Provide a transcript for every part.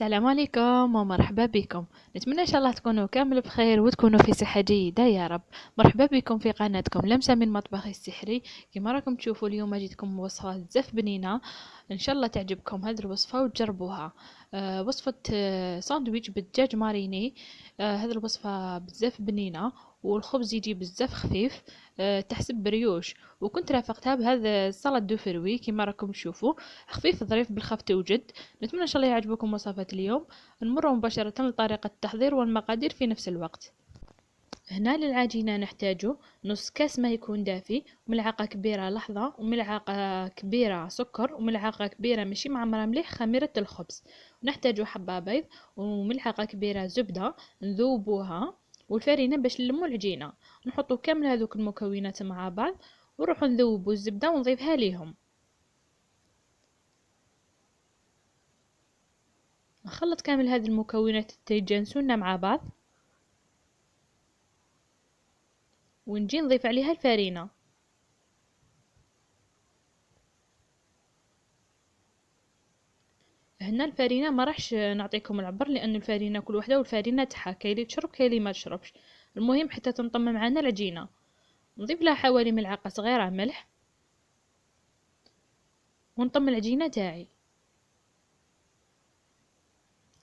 السلام عليكم ومرحبا بكم. نتمنى ان شاء الله تكونوا كامل بخير وتكونوا في صحة جيدة يا رب. مرحبا بكم في قناتكم لمسة من مطبخي السحري. كما راكم تشوفوا اليوم جيتكم وصفة بزاف بنينة، ان شاء الله تعجبكم هذه الوصفة وتجربوها. وصفة ساندويتش بالدجاج ماريني. هذه الوصفة بزاف بنينة والخبز يجي بزاف خفيف، تحسب بريوش. وكنت رافقتها بهذا السلطة دو فروي كما راكم تشوفوا، خفيف ظريف بالخف توجد. نتمنى ان شاء الله يعجبكم وصفات اليوم. نمر مباشرة لطريقة التحضير والمقادير في نفس الوقت. هنا للعجينة نحتاج نص كاس ما يكون دافي، وملعقة كبيرة لحظة، وملعقة كبيرة سكر، وملعقة كبيرة ماشي معمرة مليح خميرة الخبز. ونحتاج حبة بيض وملعقة كبيرة زبدة نذوبوها، والفرينة باش نلمو العجينة. نحطو كامل هذوك المكونات مع بعض ونروحو نذوبو الزبدة ونضيفها ليهم. نخلط كامل هذه المكونات يتجانسونا مع بعض، ونجي نضيف عليها الفرينة. هنا الفرينة ما راحش نعطيكم العبر، لأن الفرينة كل وحدة والفرينة تاعها كاين اللي تشرب كاين اللي ما تشربش. المهم حتى تنطم معنا العجينة. نضيف لها حوالي ملعقة صغيرة ملح، ونطم العجينة تاعي.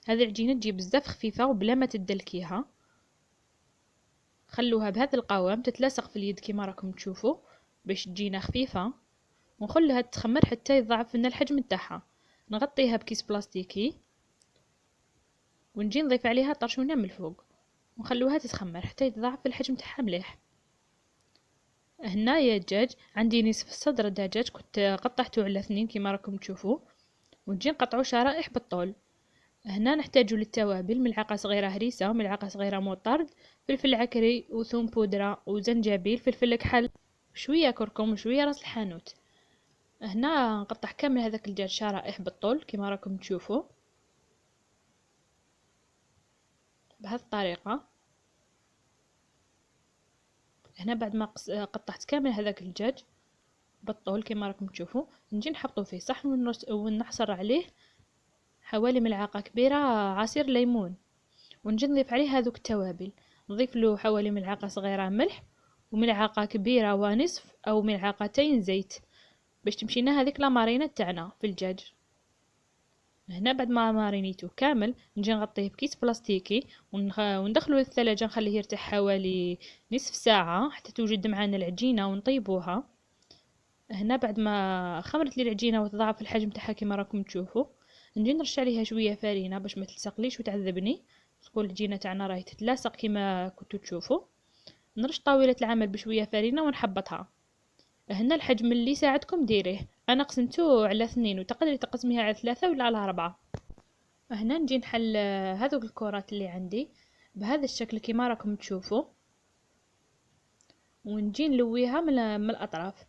هذه العجينة تجي بزاف خفيفة وبلا ما تدلكيها. خلوها بهذا القوام تتلاصق في اليد كما راكم تشوفوا باش تجينا خفيفة، ونخليها تخمر حتى يضاعف لنا الحجم تاعها. نغطيها بكيس بلاستيكي، ونجي نضيف عليها طرشونة من الفوق، ونخلوها تتخمر حتى يتضاعف الحجم تاعها مليح. هنا يا دجاج عندي نصف صدر دجاج كنت قطعته على اثنين كما راكم تشوفوا، ونجي نقطعو شرائح بالطول. هنا نحتاج للتوابل ملعقة صغيرة هريسة، ملعقة صغيرة مطرد، فلفل عكري وثوم بودرة وزنجبيل، فلفل كحل، شوية كركم وشوية راس الحانوت. هنا نقطع كامل هذاك الدجاج شرائح بالطول كما راكم تشوفوا بهذه الطريقة. هنا بعد ما قطعت كامل هذاك الدجاج بالطول كما راكم تشوفوا، نجي نحطو في صحن ونحصر عليه حوالي ملعقة كبيرة عصير ليمون، ونجي نضيف عليه هذوك التوابل. نضيف له حوالي ملعقة صغيرة ملح، وملعقة كبيرة ونصف أو ملعقتين زيت باش تمشينا هذيك لامارينة تاعنا في الدجاج. هنا بعد ما مارينيتو كامل نجي نغطيه بكيس بلاستيكي وندخله للثلاجة، نخليه يرتاح حوالي نصف ساعة حتى توجد معنا العجينة ونطيبوها. هنا بعد ما خمرت لي العجينة وتضاعف الحجم تاعها كما راكم تشوفوا، نجي نرش عليها شوية فرينة باش ما تلصقليش وتعذبني، تكون العجينة تاعنا راهي تتلاصق كما كنتو تشوفوا. نرش طاولة العمل بشوية فرينة ونحبطها. هنا الحجم اللي يساعدكم ديريه، انا قسمته على اثنين وتقدري تقسميها على ثلاثة ولا على أربعة. هنا نجي نحل هذوك الكرات اللي عندي بهذا الشكل كما راكم تشوفوا، ونجي نلويها من الأطراف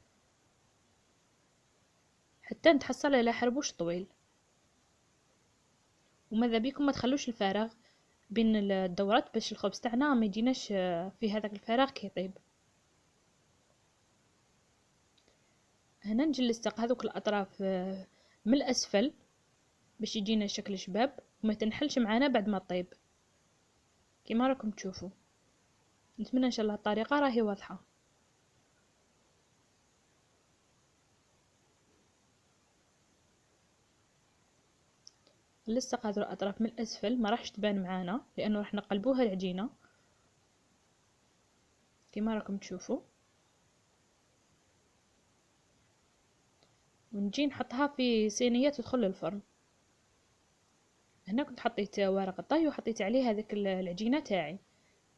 حتى نتحصل على حربوش طويل. وماذا بيكم ما تخلوش الفراغ بين الدورات باش الخبز تاعنا ما يجيناش في هذاك الفراغ كي يطيب. هنا نجي نلصق هذوك الاطراف من الاسفل باش يجينا شكل شباب وما تنحلش معانا بعد ما طيب كما راكم تشوفوا. نتمنى ان شاء الله الطريقه راهي واضحه. نلصق هذو الاطراف من الاسفل، ما راحش تبان معانا لانه راح نقلبوها العجينه كما راكم تشوفوا. ونجي نحطها في صينيه تدخل للفرن. هنا كنت حطيت ورق الطهي وحطيت عليه هذيك العجينه تاعي.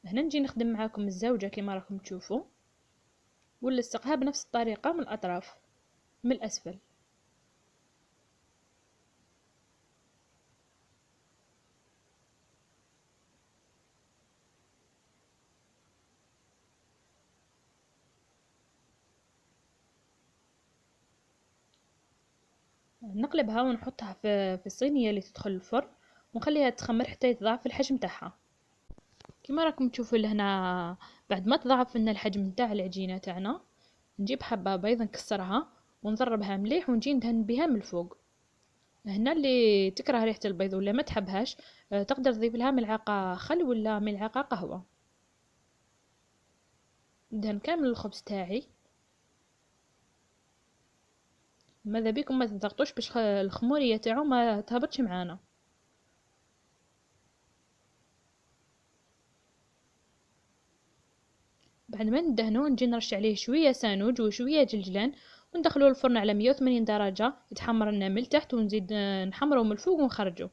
هنا نجي نخدم معاكم الزوجة كما راكم تشوفوا، ونلصقها بنفس الطريقة من الأطراف من الأسفل. نقلبها ونحطها في الصينية اللي تدخل الفرن، ونخليها تخمر حتى يتضاعف الحجم تاعها كما راكم تشوفوا لهنا. بعد ما تضاعف لنا الحجم تاع العجينة تاعنا، نجيب حبة بيض نكسرها ونضربها مليح ونجي ندهن بها من الفوق. هنا اللي تكره ريحة البيض ولا ما تحبهاش تقدر تضيف لها ملعقة خل ولا ملعقة قهوة. ندهن كامل الخبز تاعي. ماذا بيكم ما تضغطوش باش الخمورية تاعو ما تهبطش معانا. بعد ما ندهنو نجي نرش عليه شوية سانوج وشوية جلجلان وندخلوه الفرن على 180 درجة يتحمر لنا من التحت، ونزيد نحمره من الفوق ونخرجه.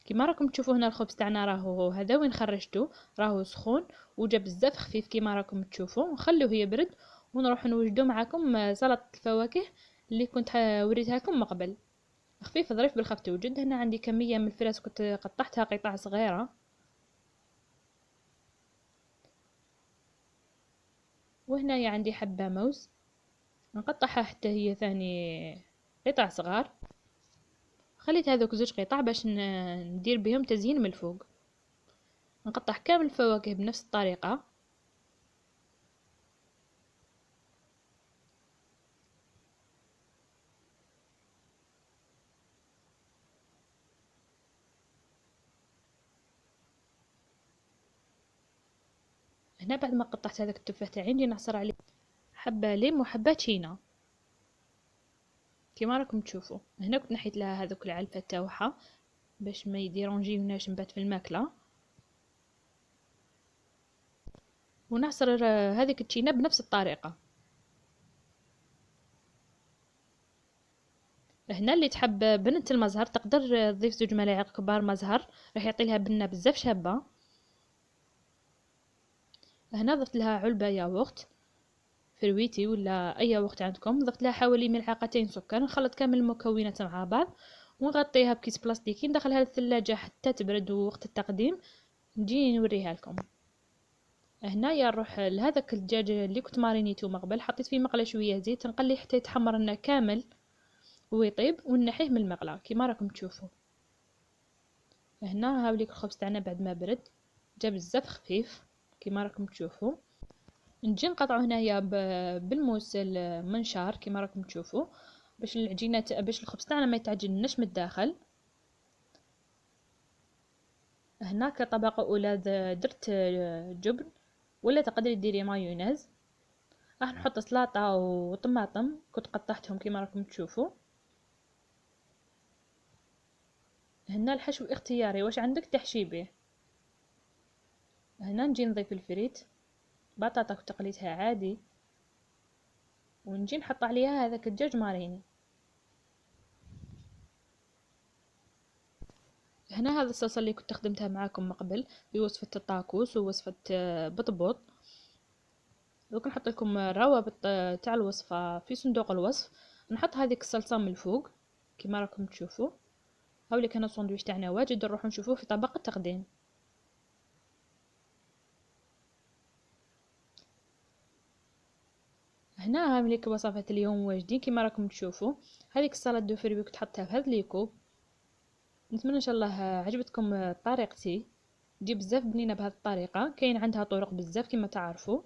كيما راكم تشوفوا هنا الخبز تاعنا راهو هذا وين خرجته راهو سخون وجا بزاف خفيف كيما راكم تشوفوا. نخلوه يبرد ونروح نوجدو معكم سلطة الفواكه اللي كنت وريتها لكم من قبل. خفيف ظريف بالخف توجد. هنا عندي كمية من الفراس كنت قطعتها قطع صغيرة، وهنا عندي حبة موز نقطعها حتى هي ثاني قطع صغار. خليت هذوك زوج قطع باش ندير بهم تزيين من الفوق. نقطع كامل الفواكه بنفس الطريقة. هنا بعد ما قطعت هذاك التفاح تاعي نجي نعصر عليه حبة ليم وحبة تشينا كيما راكم تشوفوا. هنا كنت نحيت لها هذوك العلفة تاوعها باش ما يديرونجيوناش من بعد في الماكلة. ونعصر هذيك التشينا بنفس الطريقة. هنا اللي تحب بنة المزهر تقدر تضيف زوج ملاعق كبار مزهر، راح يعطي لها بنة بزاف شابة. هنا ضفت لها علبة ياغورت فرويتي ولا اي وقت عندكم. ضفت لها حوالي ملعقتين سكر. نخلط كامل المكونات مع بعض ونغطيها بكيس بلاستيكي ندخلها للثلاجة حتى تبرد، ووقت التقديم نجي نوريها لكم. هنايا نروح لهذاك الدجاج اللي كنت مارينيتو من قبل، حطيت فيه مقله شويه زيت نقليه حتى يتحمر لنا كامل ويطيب ونحيه من المقله كيما راكم تشوفوا. هنا هاوليك الخبز تاعنا بعد ما برد جا بزاف خفيف كيما راكم تشوفوا. نجي نقطعو هنايا بالموس المنشار كيما راكم تشوفوا باش العجينه باش الخبز تاعنا ما يتعجنش من الداخل. هناك طبقه اولى درت جبن ولا تقدري ديري مايونيز. راح نحط سلطه وطماطم كنت قطعتهم كيما راكم تشوفوا. هنا الحشو اختياري واش عندك تحشي به. هنا نجي نضيف الفريت بطاطا كنت قليتها عادي ونجي نحط عليها هذاك الدجاج ماريني. هنا هذا الصلصه اللي كنت خدمتها معاكم من قبل في وصفه الطاكوس ووصفه بطبوط. دوك نحط لكم الروابط تاع الوصفه في صندوق الوصف. نحط هذيك الصلصه من الفوق كيما راكم تشوفوا. هاوليك هنا الساندويتش تاعنا واجد نروحو نشوفوه في طبق التقديم. هنا هاوليك وصفات اليوم واجدين كيما راكم تشوفوا. هذيك السلطه دو فري كنت حطيتها في هذا ليكوب. نتمنى ان شاء الله عجبتكم طريقتي. تجي بزاف بنينه بهذه الطريقه، كاين عندها طرق بزاف كيما تعرفوا.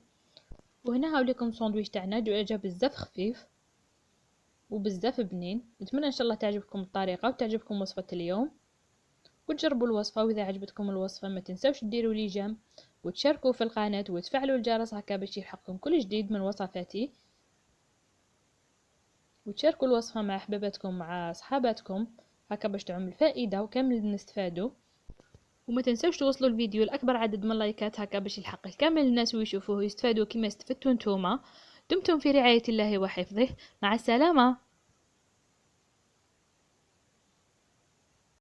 وهنا هاوليكم الساندويتش تاعنا جا بزاف خفيف وبزاف بنين. نتمنى ان شاء الله تعجبكم الطريقه وتعجبكم وصفه اليوم وتجربوا الوصفه. واذا عجبتكم الوصفه ما تنسوش ديروا لي جيم وتشاركوا في القناه وتفعلوا الجرس هكا باش يلحقكم كل جديد من وصفاتي. وتشاركوا الوصفه مع احباباتكم مع صحاباتكم هكا باش تعم الفائده وكامل نستفادوا. وما تنسوش توصلوا الفيديو لاكبر عدد من اللايكات هكا باش يلحق كامل الناس ويشوفوه ويستفادوا كما استفدتوا نتوما. دمتم في رعايه الله وحفظه. مع السلامه.